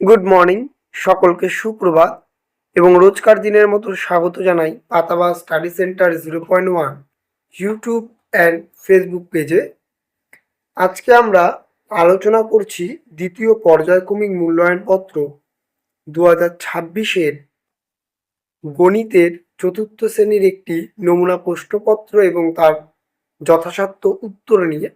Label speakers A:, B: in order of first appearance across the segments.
A: Good morning, সকলকে সুপ্রভাত এবং রোজকার দিনের মতো স্বাগত জানাই Patabaj study centre 0.1 YouTube and Facebook পেজে। আজকে আমরা আলোচনা করছি দ্বিতীয় পর্যায়ক্রমিক মূল্যায়নপত্র 2026-এর গণিতের চতুর্থ শ্রেণীর একটি নমুনা প্রশ্নপত্র এবং তার যথাসাধ্য উত্তর নিয়ে।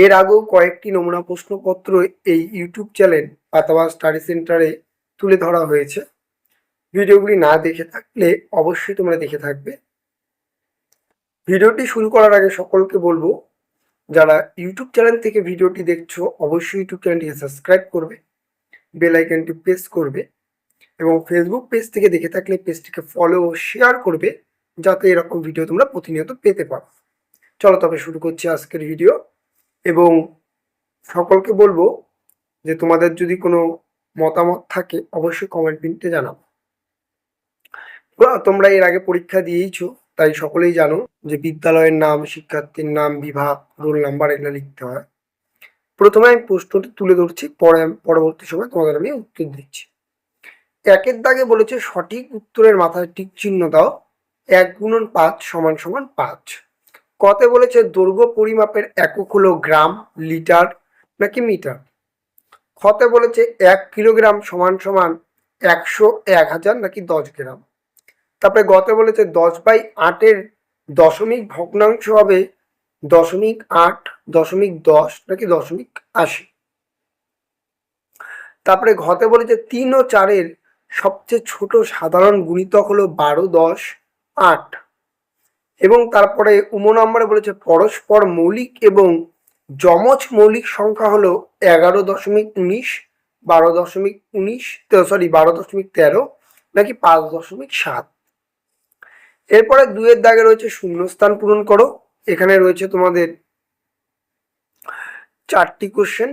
A: এর আগেও কয়েকটি নমুনা প্রশ্নপত্র এই ইউটিউব চ্যানেল পাতাবাজ স্টাডি সেন্টারে তুলে ধরা হয়েছে। ভিডিওগুলি না দেখে থাকলে অবশ্যই তোমরা দেখে থাকবে। ভিডিওটি শুরু করার আগে সকলকে বলবো, যারা ইউটিউব চ্যানেল থেকে ভিডিওটি দেখছো অবশ্যই ইউটিউব চ্যানেলটিকে সাবস্ক্রাইব করবে, বেল আইকনটি প্রেস করবে এবং ফেসবুক পেজ থেকে দেখে থাকলে পেজটিকে ফলো ও শেয়ার করবে, যাতে এরকম ভিডিও তোমরা প্রতিনিয়ত পেতে পারো। চলো তবে শুরু করছি আজকের ভিডিও। এবং সকলকে বলবো যে তোমাদের যদি কোনো মতামত থাকে অবশ্যই কমেন্ট পিনতে জানাও। তোমরা এর আগে পরীক্ষা দিয়েইছো, তাই সকলেই জানো যে বিদ্যালয়ের নাম, শিক্ষার্থীর নাম, বিভাগ, রোল নাম্বার এগুলো লিখতে হয়। প্রথমে আমি প্রশ্নটি তুলে ধরছি, পরে পরবর্তী সময় তোমাদের আমি উত্তর দিচ্ছি। একের দাগে বলেছে সঠিক উত্তরের মাথায় টিক চিহ্ন দাও, 1 গুণন 5 সমান সমান 5। কতে বলেছে দৈর্ঘ্য পরিমাপের একক হলো গ্রাম, লিটার নাকি মিটার। খতে বলেছে 1 কিলোগ্রাম সমান সমান 100, 1000 নাকি 10 গ্রাম। তারপরে গতে বলেছে 10/8 দশমিক ভগ্নাংশ হবে 0.8, 0.10 নাকি 0.80। তারপরে ঘতে বলেছে 3 ও 4 সবচেয়ে ছোট সাধারণ গুণিতক হলো 12, 10, 8। এবং তারপরে নম্বরে বলেছে পরস্পর মৌলিক এবং যমজ মৌলিক সংখ্যা হলো 11.19, 12.13 নাকি 5.7। এরপরে 2-এর দাগে রয়েছে শূন্যস্থান পূরণ করো। এখানে রয়েছে তোমাদের 4টি কোশ্চেন।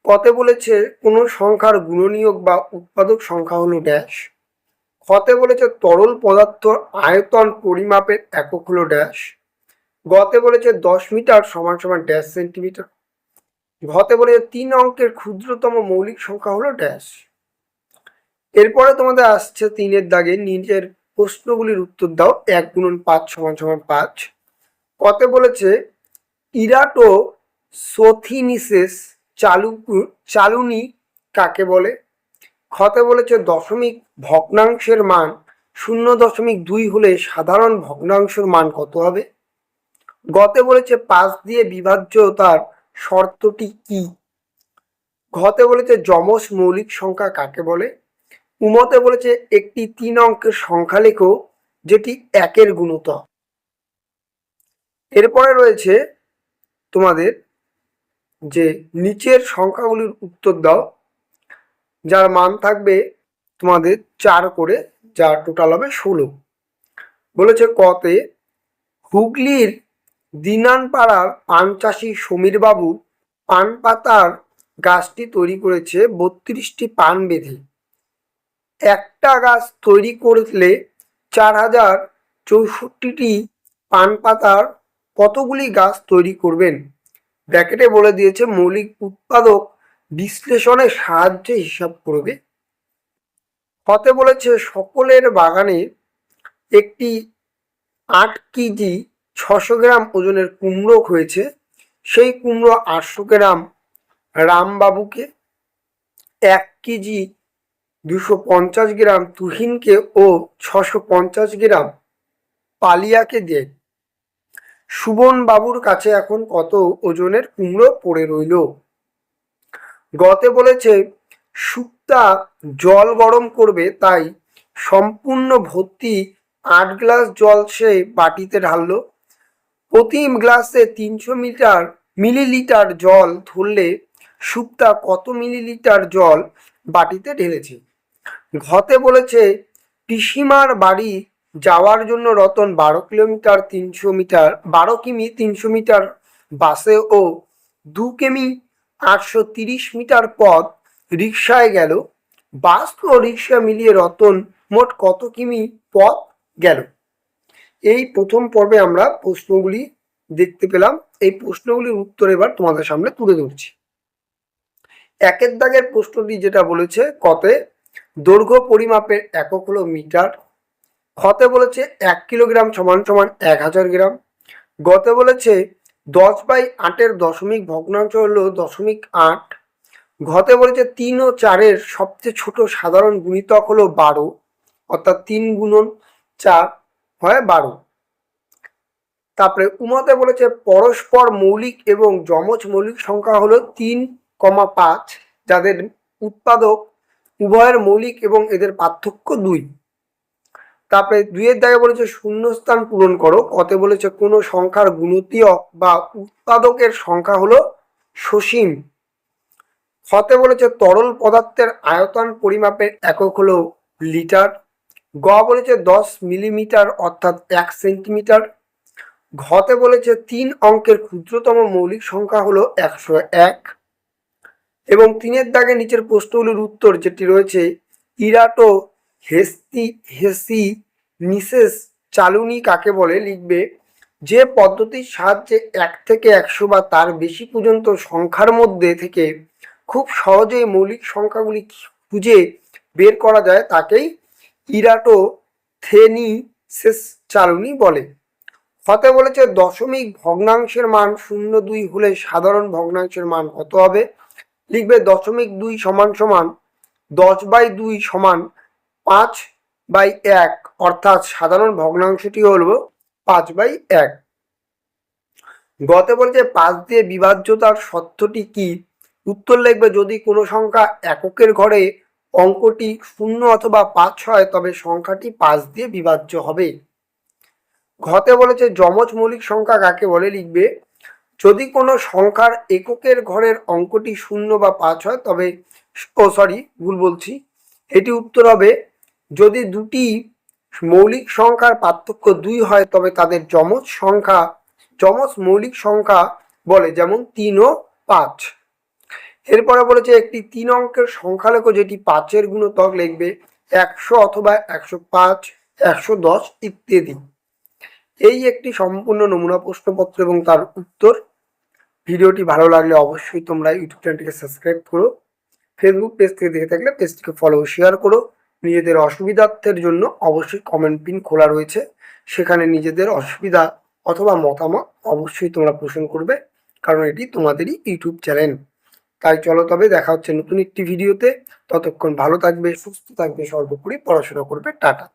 A: কতে বলেছে কোনো সংখ্যার গুণনীয়ক বা উৎপাদক সংখ্যা হলো ড্যাশ। খতে বলেছে তরল পদার্থ আয়তন পরিমাপের একক হলো ড্যাশ। গতে বলেছে 10 মিটার সমান সমান ড্যাশ সেন্টিমিটার। ঘতে বলেছে 3 অঙ্কের ক্ষুদ্রতম মৌলিক সংখ্যা হলো ড্যাশ। এরপরে তোমাদের আসছে 3-এর দাগে নিজের প্রশ্নগুলির উত্তর দাও, 1 গুণন 5 সমান সমান 5। কতে বলেছে ইরাটোসোথিনিসিস চালুনি কাকে বলে। খতে বলেছে দশমিক ভগ্নাংশের মান 0.2 হলে সাধারণ ভগ্নাংশের মান কত হবে। গতে বলেছে 5 দিয়ে বিভাজ্যতার শর্তটি কি। ঘতে বলেছে যমজ মৌলিক সংখ্যা কাকে বলে। উমতে বলেছে একটি 3 অঙ্কের সংখ্যা লেখো যেটি 1-এর গুণিতক। এরপরে রয়েছে তোমাদের যে নিচের সংখ্যাগুলির উত্তর দাও, যার মান থাকবে তোমাদের 4 করে, যা টোটাল হবে 16। বলেছে কতে হুগলির দিনানপাড়ার পান চাষি সমীর বাবু পান পাতার গাছটি তৈরি করেছে 32টি পান বেঁধে। একটা গাছ তৈরি করলে 4064টি পান পাতার কতগুলি গাছ তৈরি করবেন। ব্র্যাকেটে বলে দিয়েছে মৌলিক উৎপাদক বিশ্লেষণের সাহায্যে হিসাব করবে। হতে বলেছে সকলের বাগানে একটি 8 কেজি 600 গ্রাম ওজনের কুমড়ো হয়েছে, সেই কুমড়ো 800 গ্রাম রামবাবুকে, 1 কেজি 250 গ্রাম তুহিনকে ও 650 গ্রাম পালিয়াকে দেয়। সুবন বাবুর কাছে এখন কত ওজনের কুমড়ো পড়ে রইল। গতে বলেছে শুক্তা জল গরম করবে, তাই সম্পূর্ণ ভর্তি 8 গ্লাস জল সে বাটিতে ঢাললো। প্রতি গ্লাসে 300 মিলিলিটার জল ধরলে শুক্তা কত মিলিলিটার জল বাটিতে ঢেলেছে। ঘতে বলেছে পিসিমার বাড়ি যাওয়ার জন্য রতন 12 কিমি 300 মিটার বাসে ও 2 কিমি 830 মিটার পথ রিক্সায় গেল। বাস ও রিক্সা মিলিয়ে রতন মোট কত কিমি পথ গেল। এই প্রথম পর্বে আমরা প্রশ্নগুলি দেখতে পেলাম। এই প্রশ্নগুলির উত্তর এবার তোমাদের সামনে তুলে ধরছি। একের দাগের প্রশ্নটি যেটা বলেছে কতে দৈর্ঘ্য পরিমাপের একক হলো মিটার, খতে বলেছে 1 কিলোগ্রাম সমান সমান 1000 গ্রাম, গতে বলেছে 10/8 দশমিক ভগ্নাংশ হলো 0.8, ঘতে বলেছে 3 ও 4 সবচেয়ে ছোট সাধারণ গুণিতক হলো 12, অর্থাৎ 3 গুণন 4 হয় 12। তারপরে উমতে বলেছে পরস্পর মৌলিক এবং যমজ মৌলিক সংখ্যা হলো 3,5, যাদের উৎপাদক উভয়ের মৌলিক এবং এদের পার্থক্য 2। তারপরে 2-এর দাগে বলেছে শূন্যস্থান পূরণ করো। কতে বলেছে কোনো সংখ্যার গুণিতক বা উৎপাদকের সংখ্যা হলো সসীম। খতে বলেছে তরল পদার্থের আয়তন পরিমাপের একক হলো লিটার। গ বলেছে 10 মিলিমিটার অর্থাৎ 1 সেন্টিমিটার। ঘতে বলেছে 3 অঙ্কের ক্ষুদ্রতম মৌলিক সংখ্যা হলো 101। এবং 3-এর দাগে নিচের প্রশ্নগুলির উত্তর যেটি রয়েছে ইরাটো হেসিনিসেস চালুনি কাকে বলে লিখবে যে পদ্ধতির সাহায্যে 1 থেকে 100 বা তার বেশি পর্যন্ত সংখ্যার মধ্যে থেকে খুব সহজেই মৌলিক সংখ্যাগুলি খুঁজে বের করা যায় তাকেই ইরাটোথেনিসেস চালুনি বলে। হতে বলেছে দশমিক ভগ্নাংশের মান 0.2 হলে সাধারণ ভগ্নাংশের মান কত হবে, লিখবে 0.2 সমান সমান 10/2 সমান 5/1, অর্থাৎ সাধারণ ভগ্নাংশটি হলো 5/1। গতে বলেছে 5 দিয়ে বিভাজ্যতার শর্তটি কি, উত্তর লিখবে যদি কোনো সংখ্যা এককের ঘরে অঙ্কটি 0 অথবা 5 হয় তবে সংখ্যাটি 5 দিয়ে বিভাজ্য হবে। ঘতে বলেছে যমজ মৌলিক সংখ্যা কাকে বলে লিখবে যদি কোনো সংখ্যার এককের ঘরের অঙ্কটি 0 বা 5 হয় তবে ভুল বলছি, এটি উত্তর হবে যদি দুটি মৌলিক সংখ্যার পার্থক্য 2 হয় তবে তাদের যমজ মৌলিক সংখ্যা বলে, যেমন 3 ও 5। এরপরে বলেছে একটি 3 অঙ্কের সংখ্যা লেখো যেটি 5-এর গুণিতক, লিখবে 100 অথবা 105, 110 ইত্যাদি। এই একটি সম্পূর্ণ নমুনা প্রশ্নপত্র এবং তার উত্তর। ভিডিওটি ভালো লাগলে অবশ্যই তোমরা ইউটিউব চ্যানেলটিকে সাবস্ক্রাইব করো, ফেসবুক পেজ থেকে দেখে থাকলে পেজটিকে ফলো শেয়ার করো। নিজেদের অসুবিধার্থের জন্য অবশ্যই কমেন্ট পিন খোলা রয়েছে, সেখানে নিজেদের অসুবিধা অথবা মতামত অবশ্যই তোমরা পোষণ করবে, কারণ এটি তোমাদেরই ইউটিউব চ্যানেল। তাই চলো তবে দেখা হচ্ছে নতুন একটি ভিডিওতে, ততক্ষণ ভালো থাকবে, সুস্থ থাকবে, সর্বোপরি পড়াশোনা করবে। টাটা।